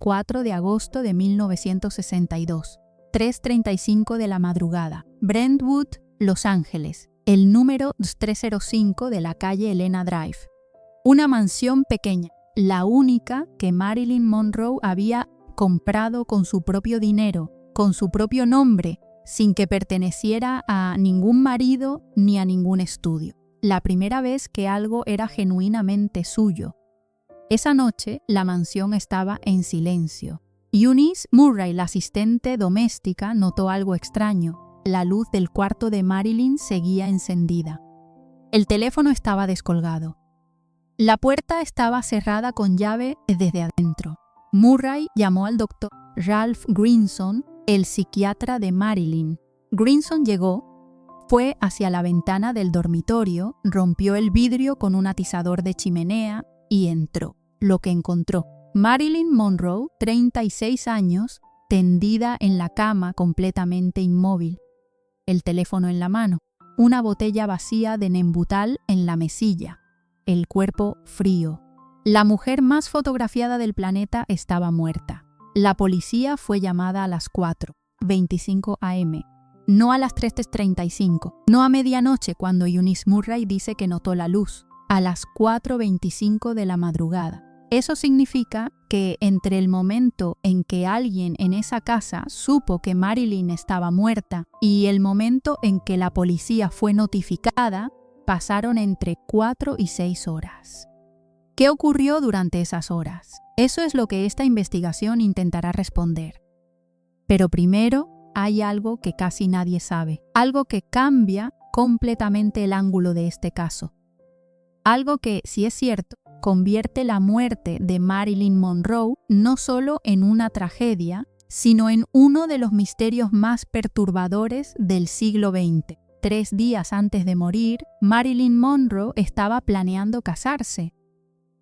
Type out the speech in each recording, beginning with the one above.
4 de agosto de 1962, 3:35 de la madrugada, Brentwood, Los Ángeles, el número 305 de la calle Helena Drive. Una mansión pequeña, la única que Marilyn Monroe había comprado con su propio dinero, con su propio nombre, sin que perteneciera a ningún marido ni a ningún estudio. La primera vez que algo era genuinamente suyo. Esa noche, la mansión estaba en silencio. Eunice Murray, la asistente doméstica, notó algo extraño. La luz del cuarto de Marilyn seguía encendida. El teléfono estaba descolgado. La puerta estaba cerrada con llave desde adentro. Murray llamó al doctor Ralph Grinson, el psiquiatra de Marilyn. Grinson llegó, fue hacia la ventana del dormitorio, rompió el vidrio con un atizador de chimenea y entró. Lo que encontró: Marilyn Monroe, 36 años, tendida en la cama completamente inmóvil. El teléfono en la mano, una botella vacía de Nembutal en la mesilla, el cuerpo frío. La mujer más fotografiada del planeta estaba muerta. La policía fue llamada a las 4:25 am, no a las 3:35, no a medianoche cuando Eunice Murray dice que notó la luz, a las 4:25 de la madrugada. Eso significa que entre el momento en que alguien en esa casa supo que Marilyn estaba muerta y el momento en que la policía fue notificada, pasaron entre 4 y 6 horas. ¿Qué ocurrió durante esas horas? Eso es lo que esta investigación intentará responder. Pero primero hay algo que casi nadie sabe, algo que cambia completamente el ángulo de este caso. Algo que, si es cierto, convierte la muerte de Marilyn Monroe no solo en una tragedia, sino en uno de los misterios más perturbadores del siglo XX. 3 días antes de morir, Marilyn Monroe estaba planeando casarse.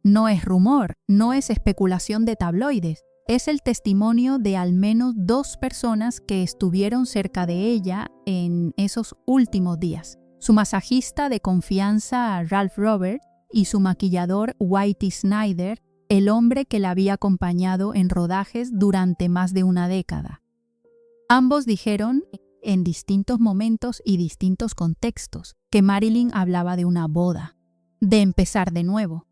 No es rumor, no es especulación de tabloides, es el testimonio de al menos 2 personas que estuvieron cerca de ella en esos últimos días. Su masajista de confianza, Ralph Roberts, y su maquillador, Whitey Snyder, el hombre que la había acompañado en rodajes durante más de una década. Ambos dijeron, en distintos momentos y distintos contextos, que Marilyn hablaba de una boda, de empezar de nuevo,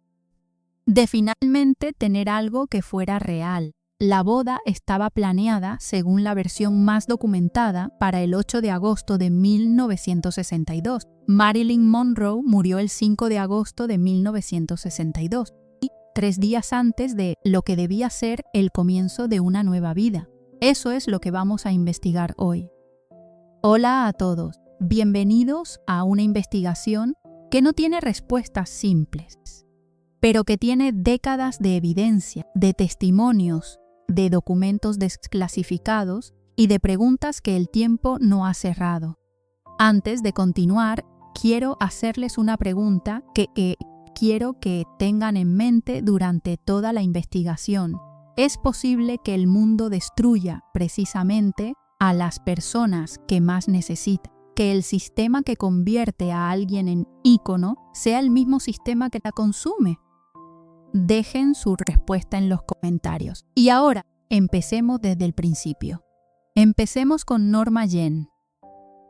de finalmente tener algo que fuera real. La boda estaba planeada, según la versión más documentada, para el 8 de agosto de 1962. Marilyn Monroe murió el 5 de agosto de 1962, y 3 días antes de lo que debía ser el comienzo de una nueva vida. Eso es lo que vamos a investigar hoy. Hola a todos, bienvenidos a una investigación que no tiene respuestas simples, pero que tiene décadas de evidencia, de testimonios, de documentos desclasificados y de preguntas que el tiempo no ha cerrado. Antes de continuar, quiero hacerles una pregunta que quiero que tengan en mente durante toda la investigación. ¿Es posible que el mundo destruya precisamente a las personas que más necesitan? ¿Que el sistema que convierte a alguien en ícono sea el mismo sistema que la consume? Dejen su respuesta en los comentarios. Y ahora, empecemos desde el principio. Empecemos con Norma Jean.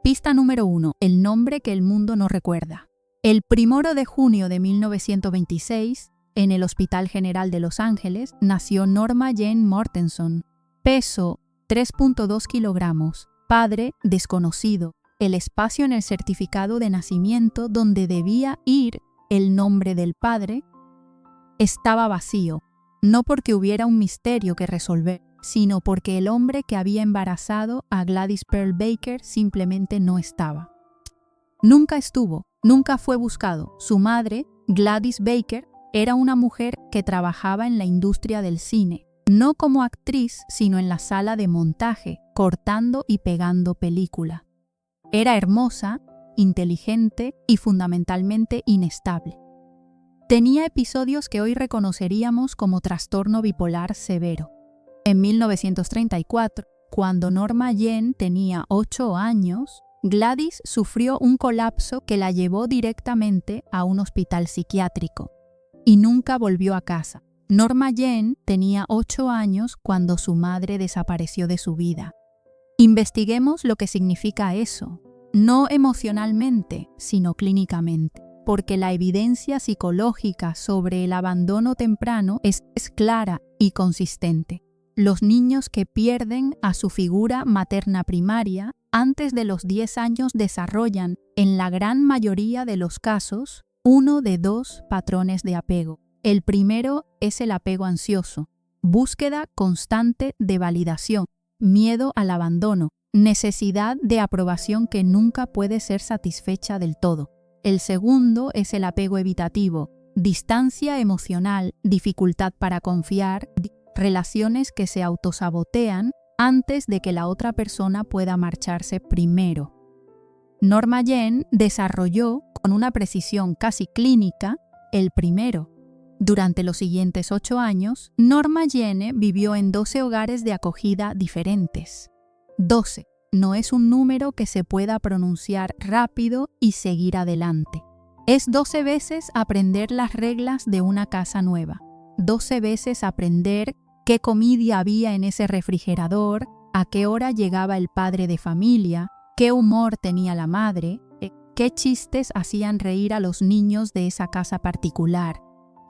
Pista número 1. El nombre que el mundo no recuerda. El 1 de junio de 1926, en el Hospital General de Los Ángeles, nació Norma Jean Mortenson. Peso 3.2 kilogramos. Padre desconocido. El espacio en el certificado de nacimiento donde debía ir el nombre del padre estaba vacío, no porque hubiera un misterio que resolver, sino porque el hombre que había embarazado a Gladys Pearl Baker simplemente no estaba. Nunca estuvo, nunca fue buscado. Su madre, Gladys Baker, era una mujer que trabajaba en la industria del cine, no como actriz, sino en la sala de montaje, cortando y pegando película. Era hermosa, inteligente y fundamentalmente inestable. Tenía episodios que hoy reconoceríamos como trastorno bipolar severo. En 1934, cuando Norma Jean tenía 8 años, Gladys sufrió un colapso que la llevó directamente a un hospital psiquiátrico y nunca volvió a casa. Norma Jean tenía 8 años cuando su madre desapareció de su vida. Investiguemos lo que significa eso, no emocionalmente, sino clínicamente, porque la evidencia psicológica sobre el abandono temprano es clara y consistente. Los niños que pierden a su figura materna primaria antes de los 10 años desarrollan, en la gran mayoría de los casos, uno de 2 patrones de apego. El primero es el apego ansioso, búsqueda constante de validación, miedo al abandono, necesidad de aprobación que nunca puede ser satisfecha del todo. El segundo es el apego evitativo, distancia emocional, dificultad para confiar, relaciones que se autosabotean antes de que la otra persona pueda marcharse primero. Norma Jean desarrolló, con una precisión casi clínica, el primero. Durante los siguientes 8 años, Norma Jean vivió en 12 hogares de acogida diferentes. 12 no es un número que se pueda pronunciar rápido y seguir adelante. Es 12 veces aprender las reglas de una casa nueva. 12 veces aprender qué comida había en ese refrigerador, a qué hora llegaba el padre de familia, qué humor tenía la madre, qué chistes hacían reír a los niños de esa casa particular.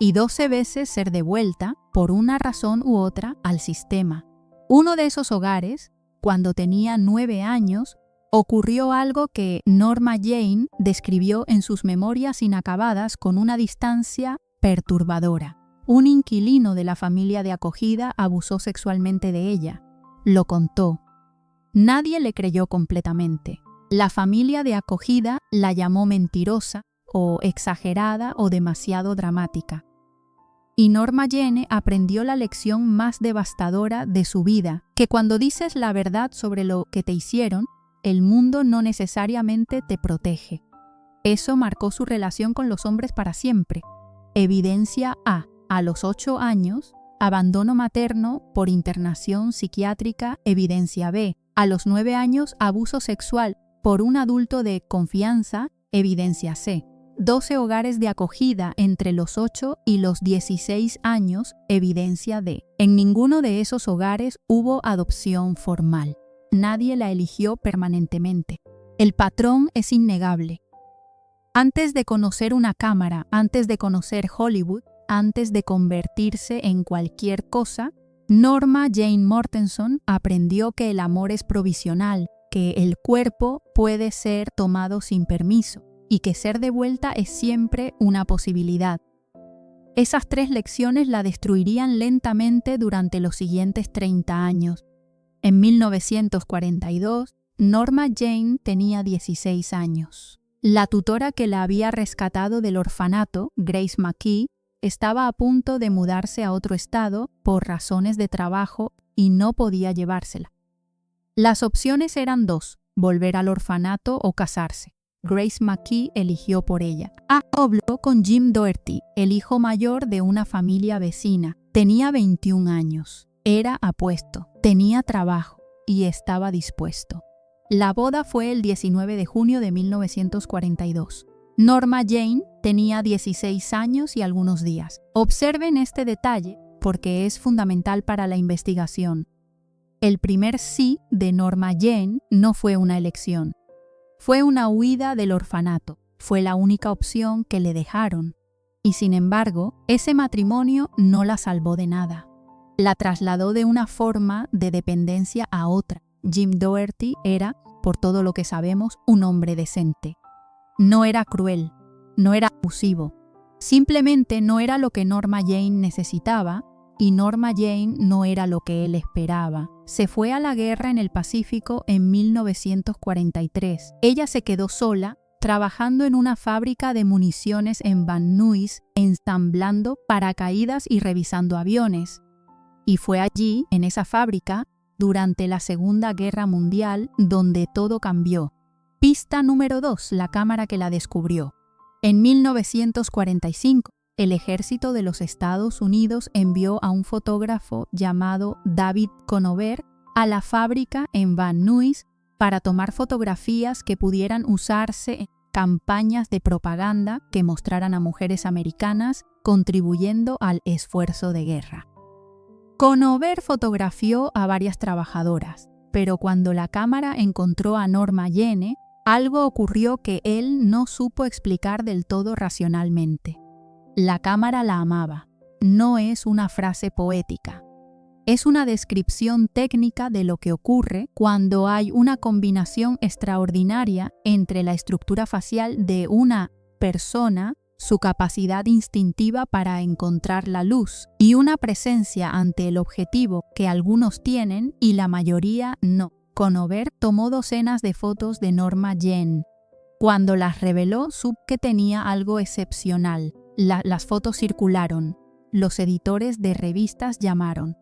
Y 12 veces ser devuelta, por una razón u otra, al sistema. Uno de esos hogares, cuando tenía 9 años, ocurrió algo que Norma Jean describió en sus memorias inacabadas con una distancia perturbadora. Un inquilino de la familia de acogida abusó sexualmente de ella. Lo contó. Nadie le creyó completamente. La familia de acogida la llamó mentirosa o exagerada o demasiado dramática. Y Norma Jean aprendió la lección más devastadora de su vida, que cuando dices la verdad sobre lo que te hicieron, el mundo no necesariamente te protege. Eso marcó su relación con los hombres para siempre. Evidencia A. A los 8 años, abandono materno por internación psiquiátrica. Evidencia B. A los 9 años, abuso sexual por un adulto de confianza. Evidencia C. 12 hogares de acogida entre los 8 y los 16 años. Evidencia D. En ninguno de esos hogares hubo adopción formal. Nadie la eligió permanentemente. El patrón es innegable. Antes de conocer una cámara, antes de conocer Hollywood, antes de convertirse en cualquier cosa, Norma Jean Mortenson aprendió que el amor es provisional, que el cuerpo puede ser tomado sin permiso y que ser devuelta es siempre una posibilidad. Esas 3 lecciones la destruirían lentamente durante los siguientes 30 años. En 1942, Norma Jean tenía 16 años. La tutora que la había rescatado del orfanato, Grace McKee, estaba a punto de mudarse a otro estado por razones de trabajo y no podía llevársela. Las opciones eran 2, volver al orfanato o casarse. Grace McKee eligió por ella. Habló con Jim Doherty, el hijo mayor de una familia vecina. Tenía 21 años. Era apuesto, tenía trabajo y estaba dispuesto. La boda fue el 19 de junio de 1942. Norma Jean tenía 16 años y algunos días. Observen este detalle porque es fundamental para la investigación. El primer sí de Norma Jean no fue una elección. Fue una huida del orfanato. Fue la única opción que le dejaron. Y sin embargo, ese matrimonio no la salvó de nada. La trasladó de una forma de dependencia a otra. Jim Doherty era, por todo lo que sabemos, un hombre decente. No era cruel, no era abusivo. Simplemente no era lo que Norma Jean necesitaba y Norma Jean no era lo que él esperaba. Se fue a la guerra en el Pacífico en 1943. Ella se quedó sola, trabajando en una fábrica de municiones en Van Nuys, ensamblando paracaídas y revisando aviones. Y fue allí, en esa fábrica, durante la Segunda Guerra Mundial, donde todo cambió. Pista número 2, la cámara que la descubrió. En 1945, el ejército de los Estados Unidos envió a un fotógrafo llamado David Conover a la fábrica en Van Nuys para tomar fotografías que pudieran usarse campañas de propaganda que mostraran a mujeres americanas contribuyendo al esfuerzo de guerra. Conover fotografió a varias trabajadoras, pero cuando la cámara encontró a Norma Jean, algo ocurrió que él no supo explicar del todo racionalmente. La cámara la amaba. No es una frase poética. Es una descripción técnica de lo que ocurre cuando hay una combinación extraordinaria entre la estructura facial de una persona, su capacidad instintiva para encontrar la luz y una presencia ante el objetivo que algunos tienen y la mayoría no. Conover tomó docenas de fotos de Norma Jean. Cuando las reveló, supo que tenía algo excepcional. Las fotos circularon. Los editores de revistas llamaron.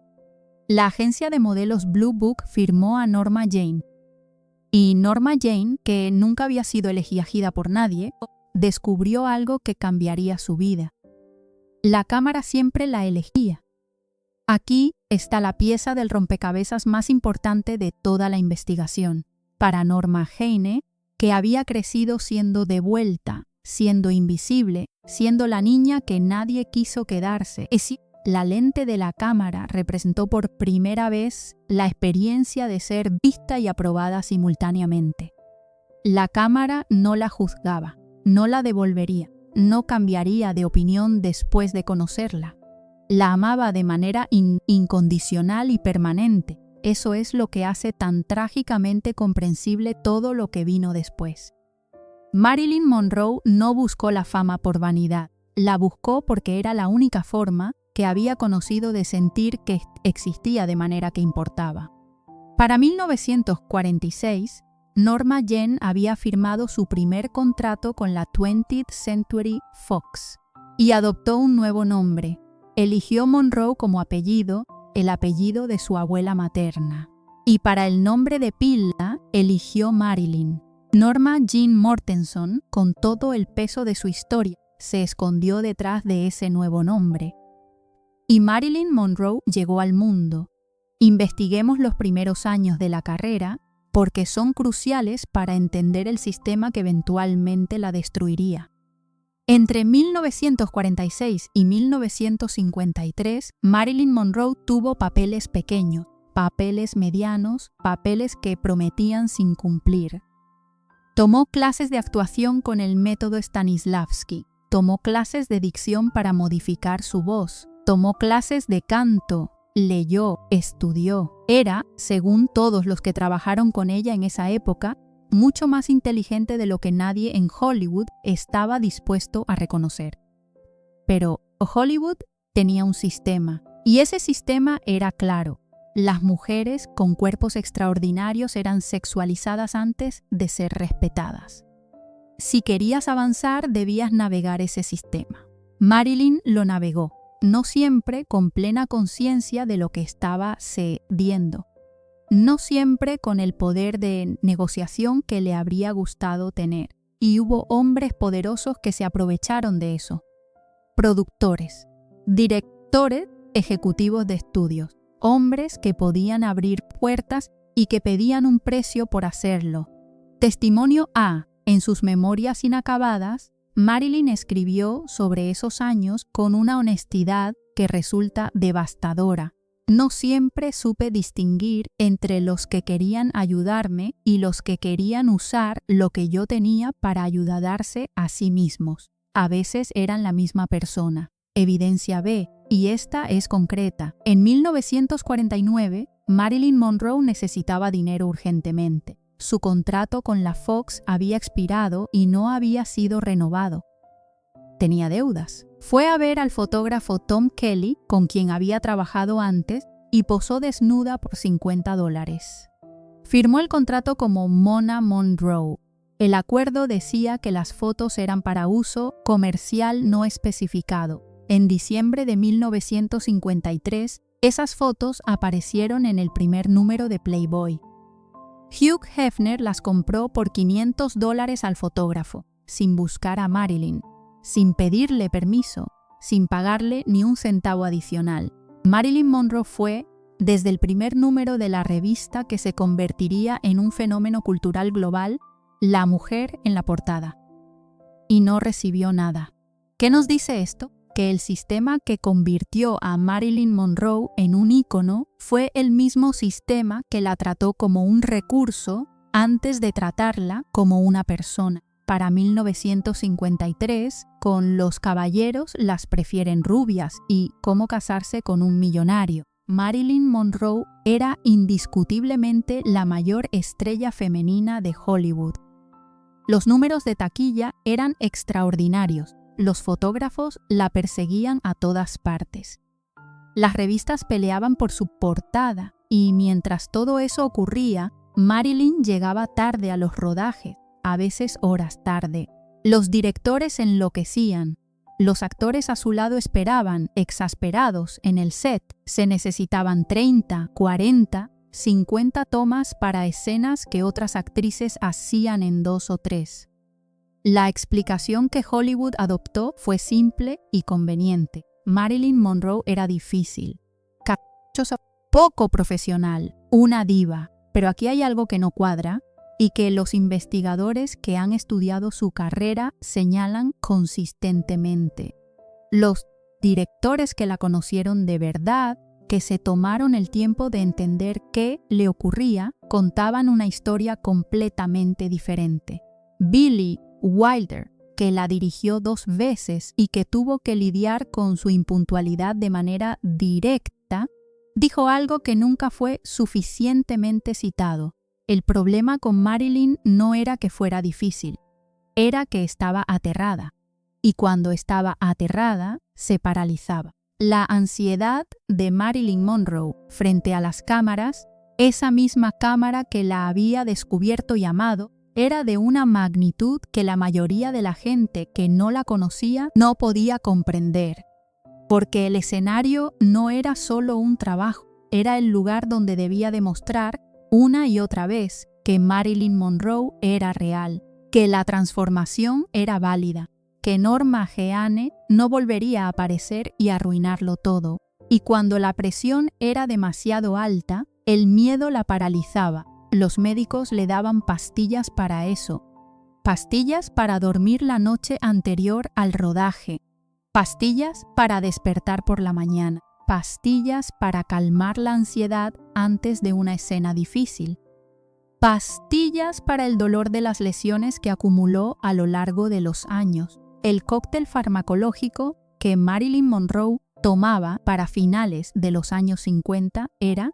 La agencia de modelos Blue Book firmó a Norma Jean. Y Norma Jean, que nunca había sido elegida por nadie, descubrió algo que cambiaría su vida. La cámara siempre la elegía. Aquí está la pieza del rompecabezas más importante de toda la investigación. Para Norma Jean, que había crecido siendo devuelta, siendo invisible, siendo la niña que nadie quiso quedarse. La lente de la cámara representó por primera vez la experiencia de ser vista y aprobada simultáneamente. La cámara no la juzgaba, no la devolvería, no cambiaría de opinión después de conocerla. La amaba de manera incondicional y permanente. Eso es lo que hace tan trágicamente comprensible todo lo que vino después. Marilyn Monroe no buscó la fama por vanidad, la buscó porque era la única forma que había conocido de sentir que existía de manera que importaba. Para 1946, Norma Jean había firmado su primer contrato con la 20th Century Fox y adoptó un nuevo nombre. Eligió Monroe como apellido, el apellido de su abuela materna. Y para el nombre de pila, eligió Marilyn. Norma Jean Mortenson, con todo el peso de su historia, se escondió detrás de ese nuevo nombre. Y Marilyn Monroe llegó al mundo. Investiguemos los primeros años de la carrera porque son cruciales para entender el sistema que eventualmente la destruiría. Entre 1946 y 1953, Marilyn Monroe tuvo papeles pequeños, papeles medianos, papeles que prometían sin cumplir. Tomó clases de actuación con el método Stanislavski, tomó clases de dicción para modificar su voz, tomó clases de canto, leyó, estudió. Era, según todos los que trabajaron con ella en esa época, mucho más inteligente de lo que nadie en Hollywood estaba dispuesto a reconocer. Pero Hollywood tenía un sistema, y ese sistema era claro. Las mujeres con cuerpos extraordinarios eran sexualizadas antes de ser respetadas. Si querías avanzar, debías navegar ese sistema. Marilyn lo navegó, no siempre con plena conciencia de lo que estaba cediendo, no siempre con el poder de negociación que le habría gustado tener, y hubo hombres poderosos que se aprovecharon de eso. Productores, directores ejecutivos de estudios, hombres que podían abrir puertas y que pedían un precio por hacerlo. Testimonio A. En sus memorias inacabadas, Marilyn escribió sobre esos años con una honestidad que resulta devastadora. No siempre supe distinguir entre los que querían ayudarme y los que querían usar lo que yo tenía para ayudarse a sí mismos. A veces eran la misma persona. Evidencia B, y esta es concreta. En 1949, Marilyn Monroe necesitaba dinero urgentemente. Su contrato con la Fox había expirado y no había sido renovado. Tenía deudas. Fue a ver al fotógrafo Tom Kelly, con quien había trabajado antes, y posó desnuda por $50. Firmó el contrato como Mona Monroe. El acuerdo decía que las fotos eran para uso comercial no especificado. En diciembre de 1953, esas fotos aparecieron en el primer número de Playboy. Hugh Hefner las compró por $500 al fotógrafo, sin buscar a Marilyn, sin pedirle permiso, sin pagarle ni un centavo adicional. Marilyn Monroe fue, desde el primer número de la revista que se convertiría en un fenómeno cultural global, la mujer en la portada. y no recibió nada. ¿Qué nos dice esto? Que el sistema que convirtió a Marilyn Monroe en un ícono fue el mismo sistema que la trató como un recurso antes de tratarla como una persona. Para 1953, con Los caballeros las prefieren rubias y Cómo casarse con un millonario. Marilyn Monroe era indiscutiblemente la mayor estrella femenina de Hollywood. Los números de taquilla eran extraordinarios. Los fotógrafos la perseguían a todas partes. Las revistas peleaban por su portada y mientras todo eso ocurría, Marilyn llegaba tarde a los rodajes, a veces horas tarde. Los directores enloquecían. Los actores a su lado esperaban, exasperados, en el set. Se necesitaban 30, 40, 50 tomas para escenas que otras actrices hacían en 2 o 3. La explicación que Hollywood adoptó fue simple y conveniente. Marilyn Monroe era difícil, caprichosa, poco profesional, una diva. Pero aquí hay algo que no cuadra y que los investigadores que han estudiado su carrera señalan consistentemente. Los directores que la conocieron de verdad, que se tomaron el tiempo de entender qué le ocurría, contaban una historia completamente diferente. Billy Wilder, que la dirigió 2 veces y que tuvo que lidiar con su impuntualidad de manera directa, dijo algo que nunca fue suficientemente citado. El problema con Marilyn no era que fuera difícil, era que estaba aterrada. Y cuando estaba aterrada, se paralizaba. La ansiedad de Marilyn Monroe frente a las cámaras, esa misma cámara que la había descubierto y amado, era de una magnitud que la mayoría de la gente que no la conocía no podía comprender. Porque el escenario no era solo un trabajo, era el lugar donde debía demostrar una y otra vez que Marilyn Monroe era real, que la transformación era válida, que Norma Jeane no volvería a aparecer y arruinarlo todo. Y cuando la presión era demasiado alta, el miedo la paralizaba. Los médicos le daban pastillas para eso, pastillas para dormir la noche anterior al rodaje, pastillas para despertar por la mañana, pastillas para calmar la ansiedad antes de una escena difícil, pastillas para el dolor de las lesiones que acumuló a lo largo de los años. El cóctel farmacológico que Marilyn Monroe tomaba para finales de los años 50 era,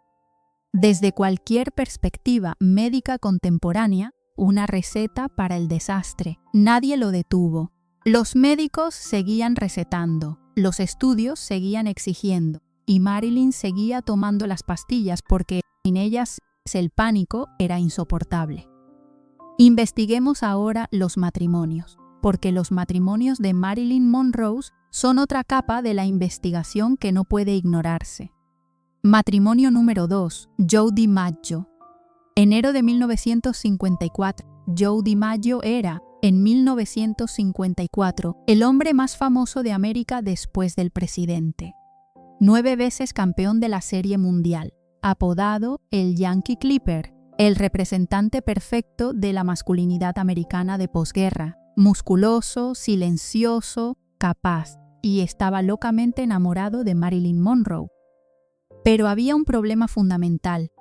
desde cualquier perspectiva médica contemporánea, una receta para el desastre. Nadie lo detuvo. Los médicos seguían recetando, los estudios seguían exigiendo, y Marilyn seguía tomando las pastillas porque sin ellas el pánico era insoportable. Investiguemos ahora los matrimonios, porque los matrimonios de Marilyn Monroe son otra capa de la investigación que no puede ignorarse. Matrimonio número 2, Joe DiMaggio. Enero de 1954. Joe DiMaggio era, en 1954, el hombre más famoso de América después del presidente. 9 veces campeón de la Serie Mundial, apodado el Yankee Clipper, el representante perfecto de la masculinidad americana de posguerra, musculoso, silencioso, capaz, y estaba locamente enamorado de Marilyn Monroe. Pero había un problema fundamental.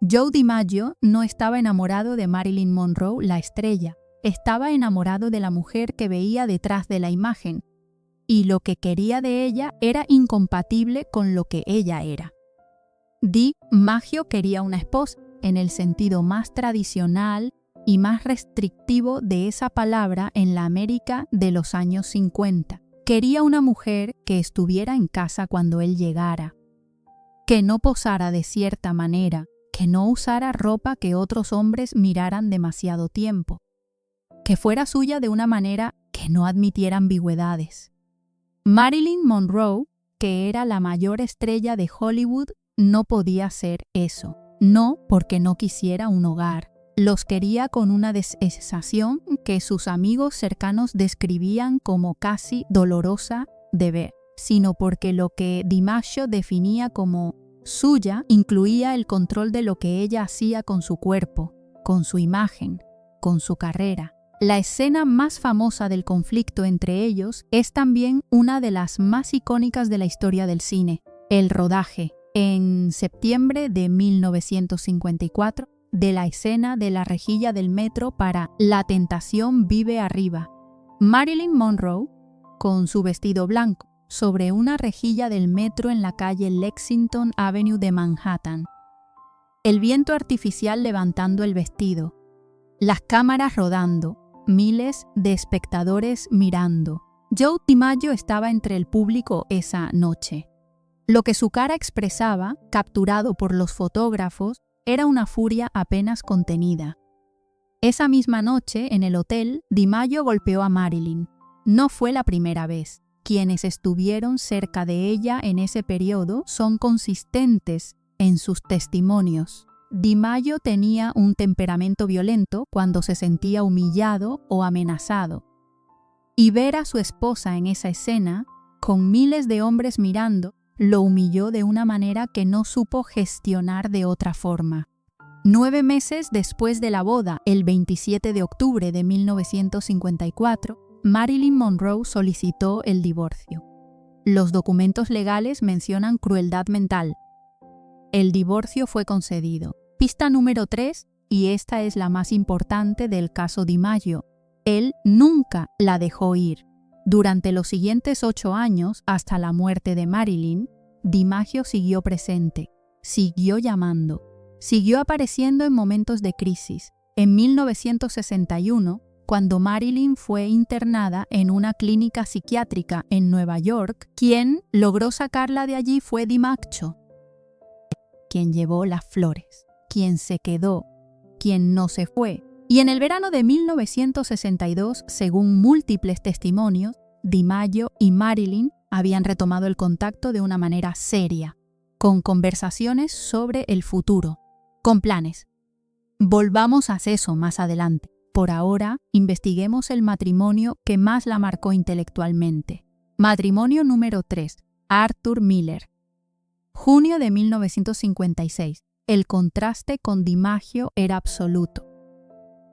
Joe DiMaggio no estaba enamorado de Marilyn Monroe, la estrella. Estaba enamorado de la mujer que veía detrás de la imagen, y lo que quería de ella era incompatible con lo que ella era. DiMaggio quería una esposa, en el sentido más tradicional y más restrictivo de esa palabra en la América de los años 50. Quería una mujer que estuviera en casa cuando él llegara, que no posara de cierta manera, que no usara ropa que otros hombres miraran demasiado tiempo, que fuera suya de una manera que no admitiera ambigüedades. Marilyn Monroe, que era la mayor estrella de Hollywood, no podía hacer eso. No porque no quisiera un hogar. Los quería con una desexación que sus amigos cercanos describían como casi dolorosa de ver, sino porque lo que DiMaggio definía como suya incluía el control de lo que ella hacía con su cuerpo, con su imagen, con su carrera. La escena más famosa del conflicto entre ellos es también una de las más icónicas de la historia del cine, el rodaje, en septiembre de 1954, de la escena de la rejilla del metro para La tentación vive arriba. Marilyn Monroe, con su vestido blanco, sobre una rejilla del metro en la calle Lexington Avenue de Manhattan. El viento artificial levantando el vestido, las cámaras rodando, miles de espectadores mirando. Joe DiMaggio estaba entre el público esa noche. Lo que su cara expresaba, capturado por los fotógrafos, era una furia apenas contenida. Esa misma noche, en el hotel, DiMaggio golpeó a Marilyn. No fue la primera vez. Quienes estuvieron cerca de ella en ese periodo son consistentes en sus testimonios. DiMaggio tenía un temperamento violento cuando se sentía humillado o amenazado. Y ver a su esposa en esa escena, con miles de hombres mirando, lo humilló de una manera que no supo gestionar de otra forma. 9 meses después de la boda, el 27 de octubre de 1954, Marilyn Monroe solicitó el divorcio. Los documentos legales mencionan crueldad mental. El divorcio fue concedido. Pista número 3, y esta es la más importante del caso DiMaggio. Él nunca la dejó ir. Durante los siguientes 8 años, hasta la muerte de Marilyn, DiMaggio siguió presente, siguió llamando, siguió apareciendo en momentos de crisis. En 1961, cuando Marilyn fue internada en una clínica psiquiátrica en Nueva York, quien logró sacarla de allí fue DiMaggio, quien llevó las flores, quien se quedó, quien no se fue. Y en el verano de 1962, según múltiples testimonios, DiMaggio y Marilyn habían retomado el contacto de una manera seria, con conversaciones sobre el futuro, con planes. Volvamos a eso más adelante. Por ahora, investiguemos el matrimonio que más la marcó intelectualmente. Matrimonio número 3, Arthur Miller. Junio de 1956. El contraste con DiMaggio era absoluto.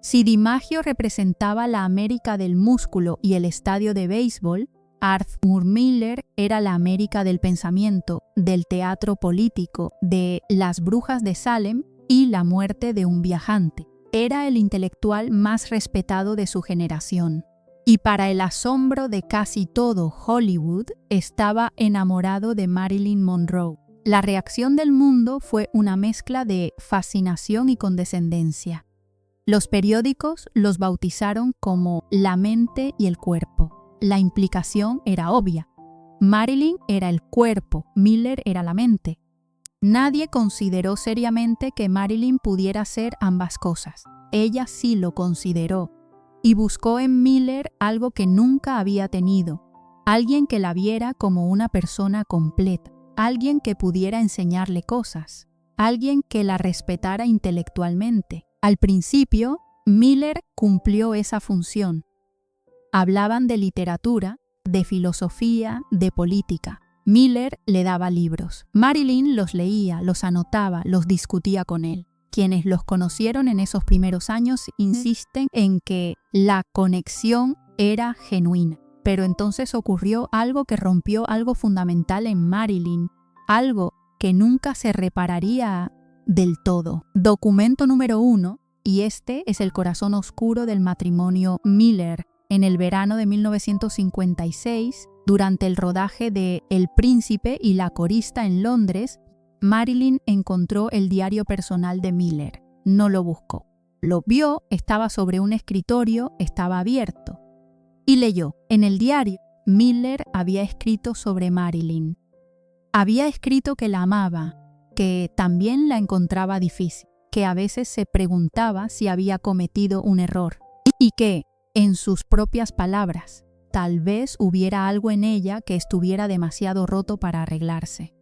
Si DiMaggio representaba la América del músculo y el estadio de béisbol, Arthur Miller era la América del pensamiento, del teatro político, de Las brujas de Salem y la muerte de un viajante. Era el intelectual más respetado de su generación. Y para el asombro de casi todo Hollywood, estaba enamorado de Marilyn Monroe. La reacción del mundo fue una mezcla de fascinación y condescendencia. Los periódicos los bautizaron como la mente y el cuerpo. La implicación era obvia. Marilyn era el cuerpo, Miller era la mente. Nadie consideró seriamente que Marilyn pudiera ser ambas cosas. Ella sí lo consideró y buscó en Miller algo que nunca había tenido, alguien que la viera como una persona completa, alguien que pudiera enseñarle cosas, alguien que la respetara intelectualmente. Al principio, Miller cumplió esa función. Hablaban de literatura, de filosofía, de política. Miller le daba libros. Marilyn los leía, los anotaba, los discutía con él. Quienes los conocieron en esos primeros años insisten en que la conexión era genuina. Pero entonces ocurrió algo que rompió algo fundamental en Marilyn, algo que nunca se repararía del todo. Documento número 1, y este es el corazón oscuro del matrimonio Miller. En el verano de 1956, durante el rodaje de El Príncipe y la corista en Londres, Marilyn encontró el diario personal de Miller. No lo buscó. Lo vio, estaba sobre un escritorio, estaba abierto. Y leyó. En el diario, Miller había escrito sobre Marilyn. Había escrito que la amaba, que también la encontraba difícil, que a veces se preguntaba si había cometido un error y que, en sus propias palabras, tal vez hubiera algo en ella que estuviera demasiado roto para arreglarse.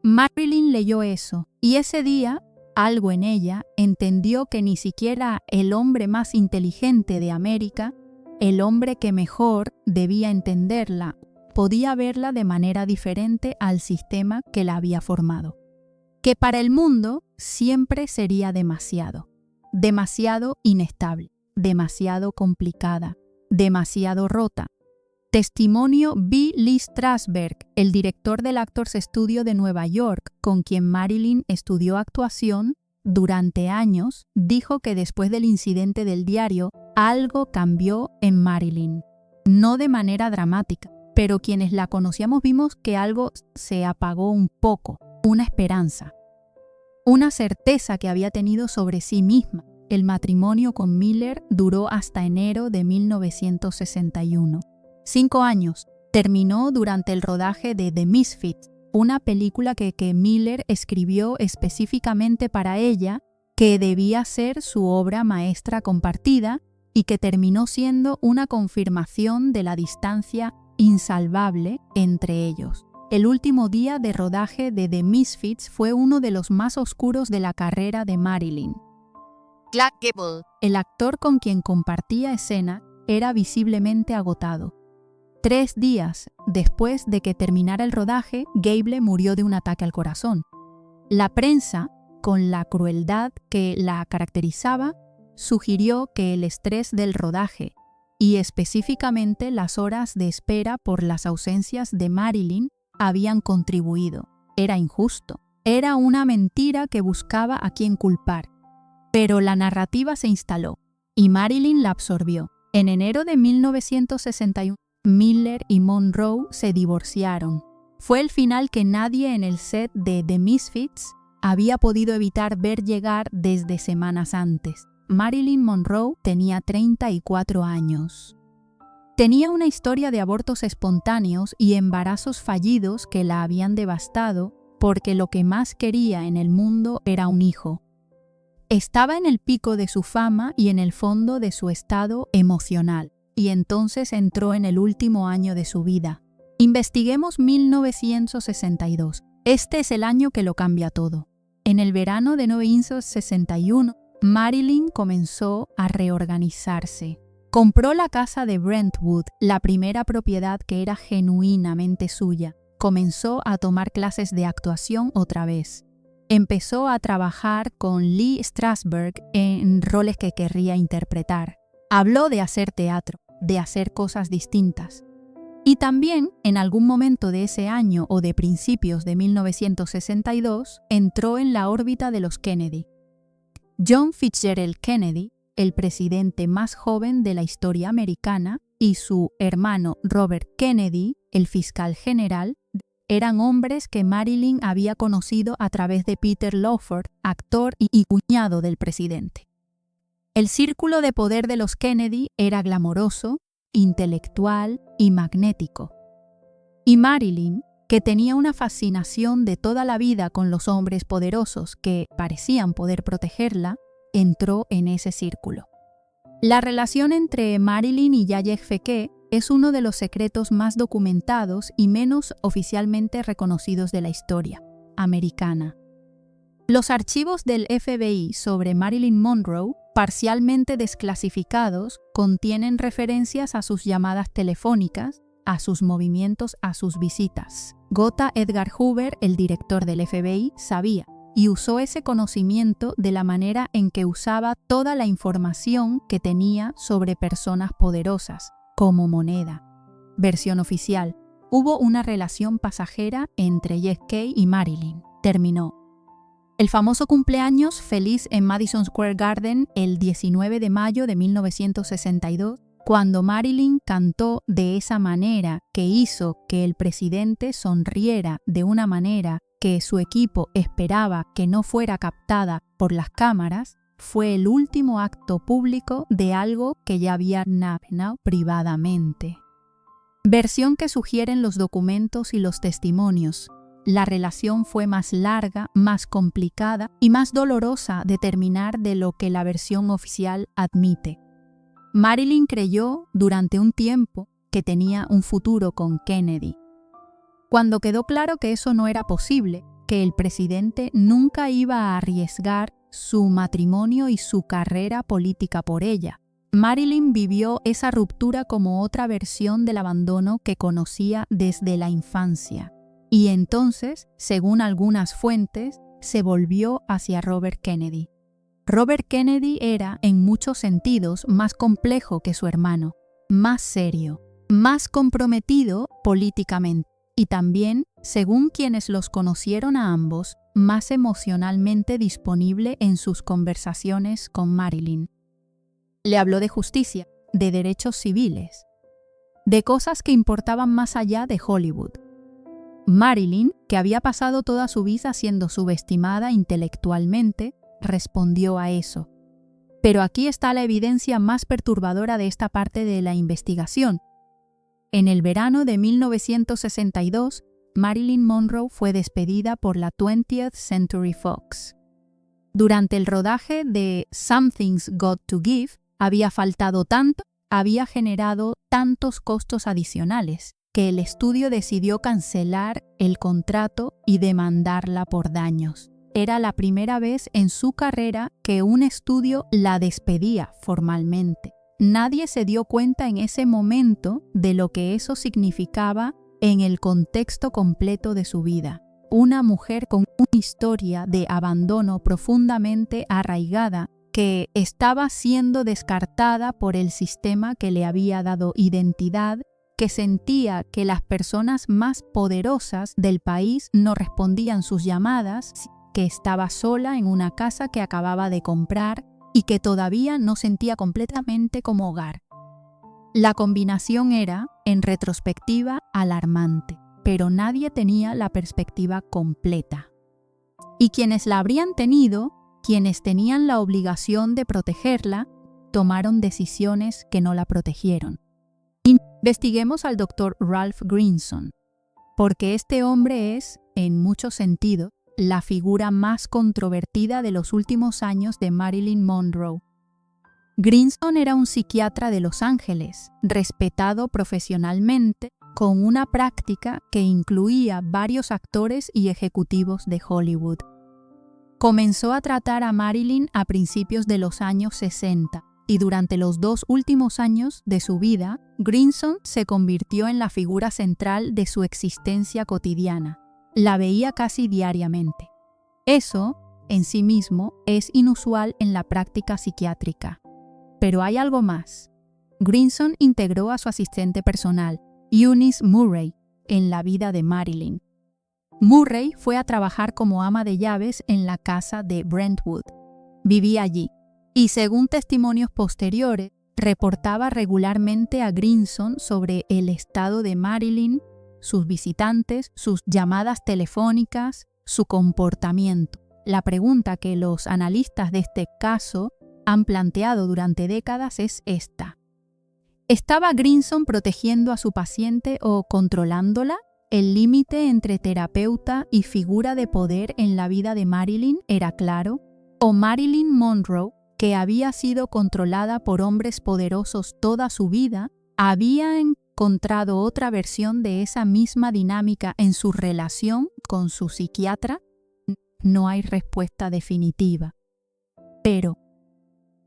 Marilyn leyó eso y ese día, algo en ella entendió que ni siquiera el hombre más inteligente de América, el hombre que mejor debía entenderla, podía verla de manera diferente al sistema que la había formado. Que para el mundo siempre sería demasiado inestable, demasiado complicada, demasiado rota. Testimonio B. Lee Strasberg, el director del Actors Studio de Nueva York, con quien Marilyn estudió actuación durante años, dijo que después del incidente del diario, algo cambió en Marilyn. No de manera dramática, pero quienes la conocíamos vimos que algo se apagó un poco, una esperanza, una certeza que había tenido sobre sí misma. El matrimonio con Miller duró hasta enero de 1961. 5 años. Terminó durante el rodaje de The Misfits, una película que Miller escribió específicamente para ella, que debía ser su obra maestra compartida y que terminó siendo una confirmación de la distancia insalvable entre ellos. El último día de rodaje de The Misfits fue uno de los más oscuros de la carrera de Marilyn. Clark Gable, el actor con quien compartía escena, era visiblemente agotado. 3 días después de que terminara el rodaje, Gable murió de un ataque al corazón. La prensa, con la crueldad que la caracterizaba, sugirió que el estrés del rodaje y específicamente las horas de espera por las ausencias de Marilyn habían contribuido. Era injusto. Era una mentira que buscaba a quien culpar. Pero la narrativa se instaló y Marilyn la absorbió. En enero de 1961, Miller y Monroe se divorciaron. Fue el final que nadie en el set de The Misfits había podido evitar ver llegar desde semanas antes. Marilyn Monroe tenía 34 años. Tenía una historia de abortos espontáneos y embarazos fallidos que la habían devastado porque lo que más quería en el mundo era un hijo. Estaba en el pico de su fama y en el fondo de su estado emocional, y entonces entró en el último año de su vida. Investiguemos 1962. Este es el año que lo cambia todo. En el verano de 1961, Marilyn comenzó a reorganizarse. Compró la casa de Brentwood, la primera propiedad que era genuinamente suya. Comenzó a tomar clases de actuación otra vez. Empezó a trabajar con Lee Strasberg en roles que querría interpretar. Habló de hacer teatro, de hacer cosas distintas. Y también, en algún momento de ese año o de principios de 1962, entró en la órbita de los Kennedy. John Fitzgerald Kennedy, el presidente más joven de la historia americana, y su hermano Robert Kennedy, el fiscal general, eran hombres que Marilyn había conocido a través de Peter Lawford, actor y cuñado del presidente. El círculo de poder de los Kennedy era glamoroso, intelectual y magnético. Y Marilyn, que tenía una fascinación de toda la vida con los hombres poderosos que parecían poder protegerla, entró en ese círculo. La relación entre Marilyn y JFK es uno de los secretos más documentados y menos oficialmente reconocidos de la historia americana. Los archivos del FBI sobre Marilyn Monroe, parcialmente desclasificados, contienen referencias a sus llamadas telefónicas, a sus movimientos, a sus visitas. J. Edgar Hoover, el director del FBI, sabía y usó ese conocimiento de la manera en que usaba toda la información que tenía sobre personas poderosas, como moneda. Versión oficial: hubo una relación pasajera entre JFK y Marilyn. Terminó. El famoso cumpleaños feliz en Madison Square Garden el 19 de mayo de 1962, cuando Marilyn cantó de esa manera que hizo que el presidente sonriera de una manera que su equipo esperaba que no fuera captada por las cámaras, fue el último acto público de algo que ya había nacido privadamente. Versión que sugieren los documentos y los testimonios. La relación fue más larga, más complicada y más dolorosa de terminar de lo que la versión oficial admite. Marilyn creyó durante un tiempo que tenía un futuro con Kennedy. Cuando quedó claro que eso no era posible, que el presidente nunca iba a arriesgar su matrimonio y su carrera política por ella, Marilyn vivió esa ruptura como otra versión del abandono que conocía desde la infancia. Y entonces, según algunas fuentes, se volvió hacia Robert Kennedy. Robert Kennedy era, en muchos sentidos, más complejo que su hermano, más serio, más comprometido políticamente y también, según quienes los conocieron a ambos, más emocionalmente disponible en sus conversaciones con Marilyn. Le habló de justicia, de derechos civiles, de cosas que importaban más allá de Hollywood. Marilyn, que había pasado toda su vida siendo subestimada intelectualmente, respondió a eso. Pero aquí está la evidencia más perturbadora de esta parte de la investigación. En el verano de 1962, Marilyn Monroe fue despedida por la 20th Century Fox. Durante el rodaje de Something's Got to Give, había faltado tanto, había generado tantos costos adicionales, que el estudio decidió cancelar el contrato y demandarla por daños. Era la primera vez en su carrera que un estudio la despedía formalmente. Nadie se dio cuenta en ese momento de lo que eso significaba en el contexto completo de su vida. Una mujer con una historia de abandono profundamente arraigada que estaba siendo descartada por el sistema que le había dado identidad, que sentía que las personas más poderosas del país no respondían sus llamadas, que estaba sola en una casa que acababa de comprar y que todavía no sentía completamente como hogar. La combinación era, en retrospectiva, alarmante, pero nadie tenía la perspectiva completa. Y quienes la habrían tenido, quienes tenían la obligación de protegerla, tomaron decisiones que no la protegieron. Investiguemos al Dr. Ralph Greenson, porque este hombre es, en muchos sentidos, la figura más controvertida de los últimos años de Marilyn Monroe. Greenson era un psiquiatra de Los Ángeles, respetado profesionalmente, con una práctica que incluía varios actores y ejecutivos de Hollywood. Comenzó a tratar a Marilyn a principios de los años 60 y durante los 2 últimos años de su vida, Greenson se convirtió en la figura central de su existencia cotidiana. La veía casi diariamente. Eso, en sí mismo, es inusual en la práctica psiquiátrica. Pero hay algo más. Greenson integró a su asistente personal, Eunice Murray, en la vida de Marilyn. Murray fue a trabajar como ama de llaves en la casa de Brentwood. Vivía allí y, según testimonios posteriores, reportaba regularmente a Greenson sobre el estado de Marilyn, sus visitantes, sus llamadas telefónicas, su comportamiento. La pregunta que los analistas de este caso han planteado durante décadas es esta. ¿Estaba Greenson protegiendo a su paciente o controlándola? ¿El límite entre terapeuta y figura de poder en la vida de Marilyn era claro? ¿O Marilyn Monroe, que había sido controlada por hombres poderosos toda su vida, había encontrado otra versión de esa misma dinámica en su relación con su psiquiatra? No hay respuesta definitiva. Pero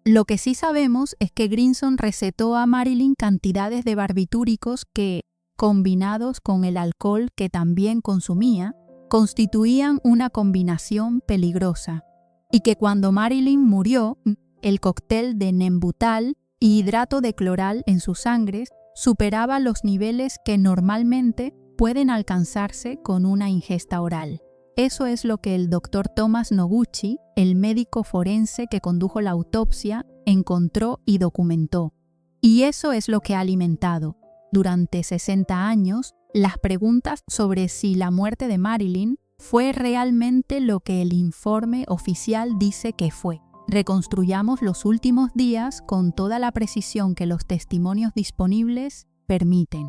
lo que sí sabemos es que Greenson recetó a Marilyn cantidades de barbitúricos que, combinados con el alcohol que también consumía, constituían una combinación peligrosa, y que cuando Marilyn murió, el cóctel de Nembutal y hidrato de cloral en su sangre superaba los niveles que normalmente pueden alcanzarse con una ingesta oral. Eso es lo que el Dr. Thomas Noguchi, el médico forense que condujo la autopsia, encontró y documentó. Y eso es lo que ha alimentado, durante 60 años, las preguntas sobre si la muerte de Marilyn fue realmente lo que el informe oficial dice que fue. Reconstruyamos los últimos días con toda la precisión que los testimonios disponibles permiten.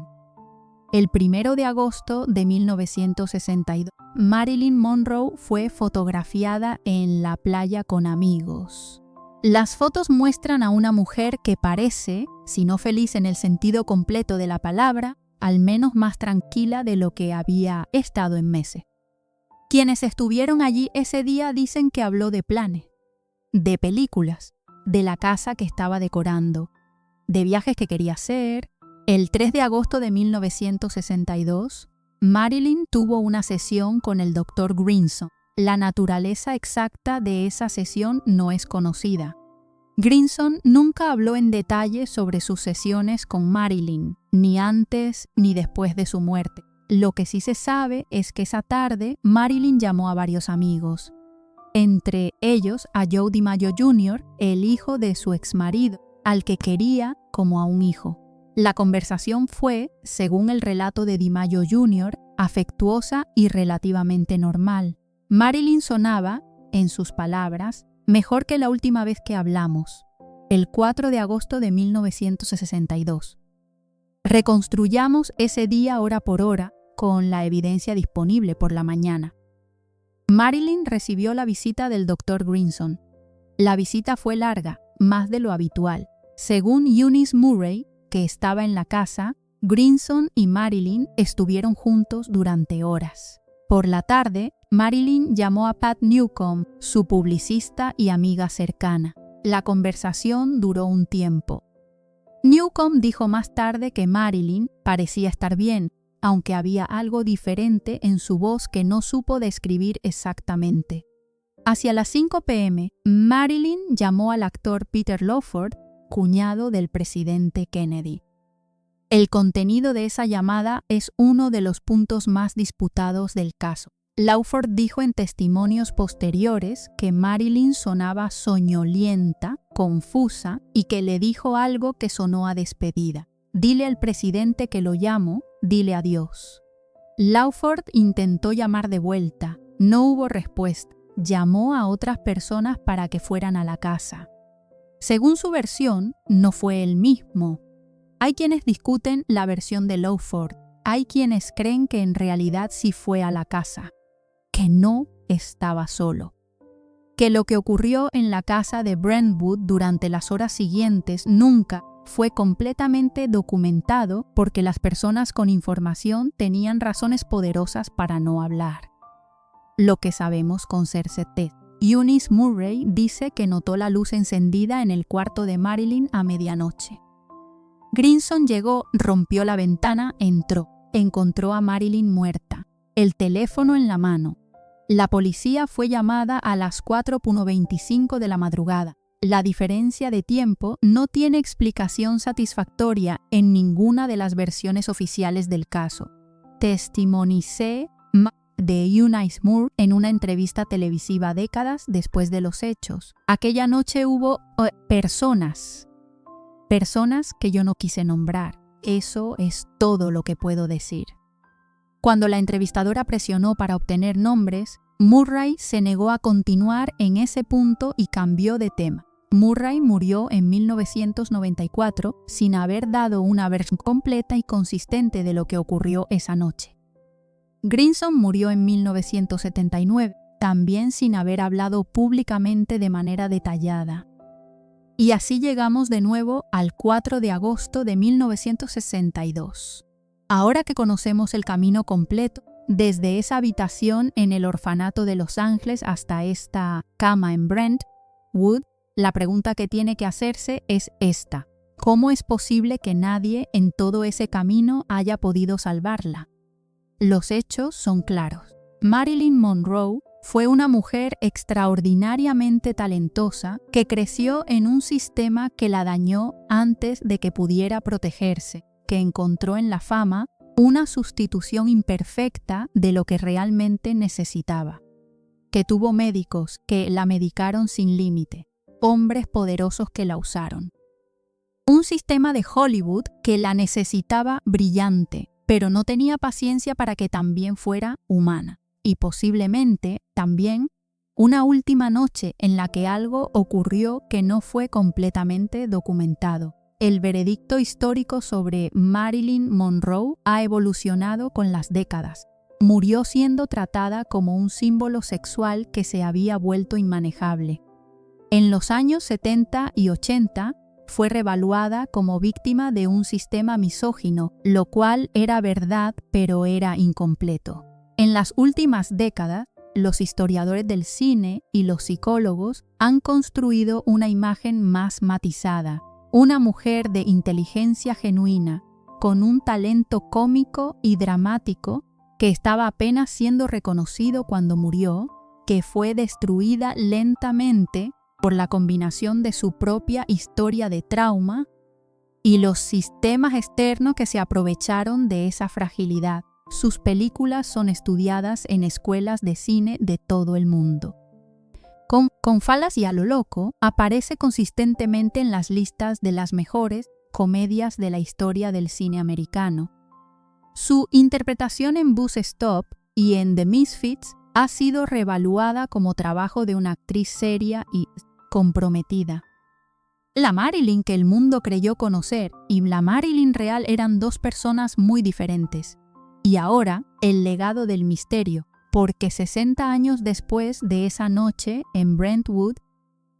El 1 de agosto de 1962, Marilyn Monroe fue fotografiada en la playa con amigos. Las fotos muestran a una mujer que parece, si no feliz en el sentido completo de la palabra, al menos más tranquila de lo que había estado en meses. Quienes estuvieron allí ese día dicen que habló de planes, de películas, de la casa que estaba decorando, de viajes que quería hacer. El 3 de agosto de 1962, Marilyn tuvo una sesión con el Dr. Greenson, La naturaleza exacta de esa sesión no es conocida. Grinson nunca habló en detalle sobre sus sesiones con Marilyn, ni antes ni después de su muerte. Lo que sí se sabe es que esa tarde Marilyn llamó a varios amigos, entre ellos a Joe DiMaggio Jr., el hijo de su exmarido, al que quería como a un hijo. La conversación fue, según el relato de DiMaggio Jr., afectuosa y relativamente normal. Marilyn sonaba, en sus palabras, mejor que la última vez que hablamos, el 4 de agosto de 1962. Reconstruyamos ese día hora por hora con la evidencia disponible por la mañana. Marilyn recibió la visita del Dr. Grinson. La visita fue larga, más de lo habitual. Según Eunice Murray, que estaba en la casa, Grinson y Marilyn estuvieron juntos durante horas. Por la tarde, Marilyn llamó a Pat Newcomb, su publicista y amiga cercana. La conversación duró un tiempo. Newcomb dijo más tarde que Marilyn parecía estar bien, aunque había algo diferente en su voz que no supo describir exactamente. Hacia las 5 p.m., Marilyn llamó al actor Peter Lawford, cuñado del presidente Kennedy. El contenido de esa llamada es uno de los puntos más disputados del caso. Lawford dijo en testimonios posteriores que Marilyn sonaba soñolienta, confusa y que le dijo algo que sonó a despedida. Dile al presidente que lo llamo, dile adiós. Lawford intentó llamar de vuelta, no hubo respuesta. Llamó a otras personas para que fueran a la casa. Según su versión, no fue él mismo. Hay quienes discuten la versión de Lawford, hay quienes creen que en realidad sí fue a la casa, que no estaba solo, que lo que ocurrió en la casa de Brentwood durante las horas siguientes nunca fue completamente documentado porque las personas con información tenían razones poderosas para no hablar. Lo que sabemos con certeza. Eunice Murray dice que notó la luz encendida en el cuarto de Marilyn a medianoche. Grinson llegó, rompió la ventana, entró. Encontró a Marilyn muerta, el teléfono en la mano. La policía fue llamada a las 4:25 de la madrugada. La diferencia de tiempo no tiene explicación satisfactoria en ninguna de las versiones oficiales del caso. Testimonicé de Eunice Moore en una entrevista televisiva décadas después de los hechos. Aquella noche hubo personas que yo no quise nombrar. Eso es todo lo que puedo decir. Cuando la entrevistadora presionó para obtener nombres, Murray se negó a continuar en ese punto y cambió de tema. Murray murió en 1994 sin haber dado una versión completa y consistente de lo que ocurrió esa noche. Grinson murió en 1979, también sin haber hablado públicamente de manera detallada. Y así llegamos de nuevo al 4 de agosto de 1962. Ahora que conocemos el camino completo, desde esa habitación en el orfanato de Los Ángeles hasta esta cama en Brentwood, la pregunta que tiene que hacerse es esta: ¿cómo es posible que nadie en todo ese camino haya podido salvarla? Los hechos son claros. Marilyn Monroe fue una mujer extraordinariamente talentosa que creció en un sistema que la dañó antes de que pudiera protegerse, que encontró en la fama una sustitución imperfecta de lo que realmente necesitaba, que tuvo médicos que la medicaron sin límite, hombres poderosos que la usaron. Un sistema de Hollywood que la necesitaba brillante, pero no tenía paciencia para que también fuera humana. Y posiblemente también una última noche en la que algo ocurrió que no fue completamente documentado. El veredicto histórico sobre Marilyn Monroe ha evolucionado con las décadas. Murió siendo tratada como un símbolo sexual que se había vuelto inmanejable. En los años 70 y 80 fue revaluada como víctima de un sistema misógino, lo cual era verdad, pero era incompleto. En las últimas décadas, los historiadores del cine y los psicólogos han construido una imagen más matizada, una mujer de inteligencia genuina, con un talento cómico y dramático que estaba apenas siendo reconocido cuando murió, que fue destruida lentamente por la combinación de su propia historia de trauma y los sistemas externos que se aprovecharon de esa fragilidad. Sus películas son estudiadas en escuelas de cine de todo el mundo. Con Fallas y a lo loco, aparece consistentemente en las listas de las mejores comedias de la historia del cine americano. Su interpretación en Bus Stop y en The Misfits ha sido reevaluada como trabajo de una actriz seria y comprometida. La Marilyn que el mundo creyó conocer y la Marilyn real eran dos personas muy diferentes. Y ahora, el legado del misterio, porque 60 años después de esa noche en Brentwood,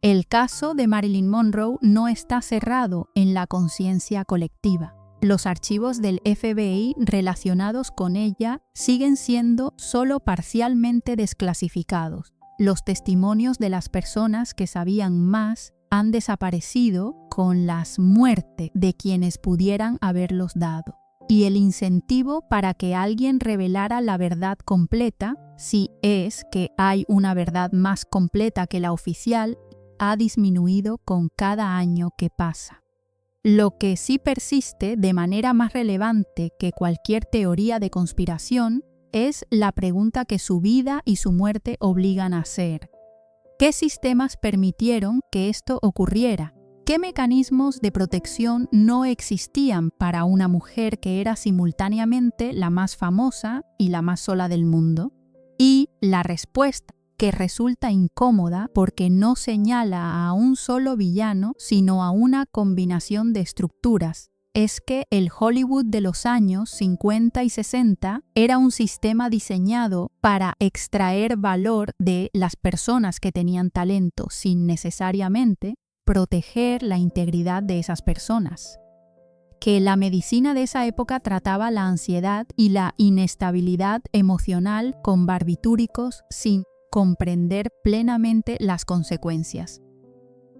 el caso de Marilyn Monroe no está cerrado en la conciencia colectiva. Los archivos del FBI relacionados con ella siguen siendo solo parcialmente desclasificados. Los testimonios de las personas que sabían más han desaparecido con las muertes de quienes pudieran haberlos dado. Y el incentivo para que alguien revelara la verdad completa, si es que hay una verdad más completa que la oficial, ha disminuido con cada año que pasa. Lo que sí persiste de manera más relevante que cualquier teoría de conspiración es la pregunta que su vida y su muerte obligan a hacer. ¿Qué sistemas permitieron que esto ocurriera? ¿Qué mecanismos de protección no existían para una mujer que era simultáneamente la más famosa y la más sola del mundo? Y la respuesta, que resulta incómoda porque no señala a un solo villano, sino a una combinación de estructuras, es que el Hollywood de los años 50 y 60 era un sistema diseñado para extraer valor de las personas que tenían talento sin necesariamente proteger la integridad de esas personas. Que la medicina de esa época trataba la ansiedad y la inestabilidad emocional con barbitúricos sin comprender plenamente las consecuencias.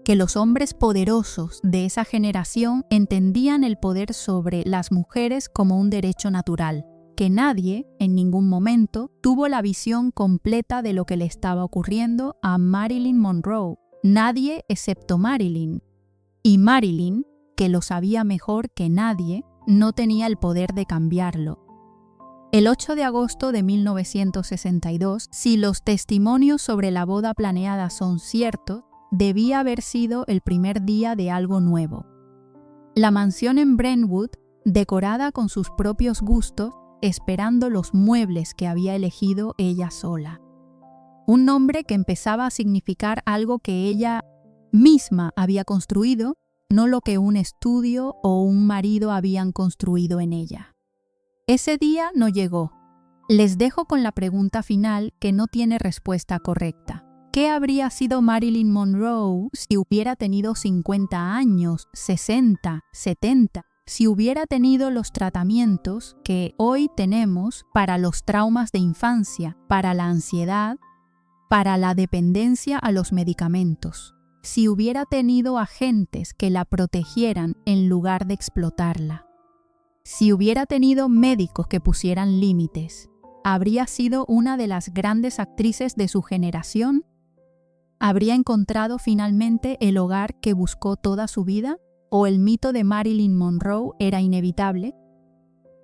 Que los hombres poderosos de esa generación entendían el poder sobre las mujeres como un derecho natural. Que nadie, en ningún momento, tuvo la visión completa de lo que le estaba ocurriendo a Marilyn Monroe. Nadie excepto Marilyn. Y Marilyn, que lo sabía mejor que nadie, no tenía el poder de cambiarlo. El 8 de agosto de 1962, si los testimonios sobre la boda planeada son ciertos, debía haber sido el primer día de algo nuevo. La mansión en Brentwood, decorada con sus propios gustos, esperando los muebles que había elegido ella sola. Un nombre que empezaba a significar algo que ella misma había construido, no lo que un estudio o un marido habían construido en ella. Ese día no llegó. Les dejo con la pregunta final que no tiene respuesta correcta. ¿Qué habría sido Marilyn Monroe si hubiera tenido 50 años, 60, 70? Si hubiera tenido los tratamientos que hoy tenemos para los traumas de infancia, para la ansiedad, para la dependencia a los medicamentos. Si hubiera tenido agentes que la protegieran en lugar de explotarla. Si hubiera tenido médicos que pusieran límites, ¿habría sido una de las grandes actrices de su generación? ¿Habría encontrado finalmente el hogar que buscó toda su vida? ¿O el mito de Marilyn Monroe era inevitable?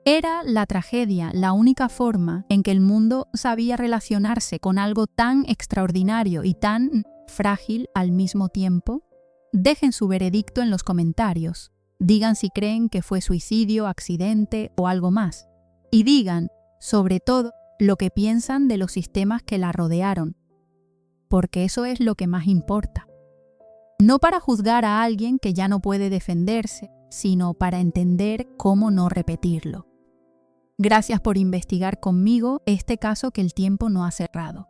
Era la tragedia la única forma en que el mundo sabía relacionarse con algo tan extraordinario y tan frágil al mismo tiempo. Dejen su veredicto en los comentarios. Digan si creen que fue suicidio, accidente o algo más. Y digan, sobre todo, lo que piensan de los sistemas que la rodearon. Porque eso es lo que más importa. No para juzgar a alguien que ya no puede defenderse, sino para entender cómo no repetirlo. Gracias por investigar conmigo este caso que el tiempo no ha cerrado.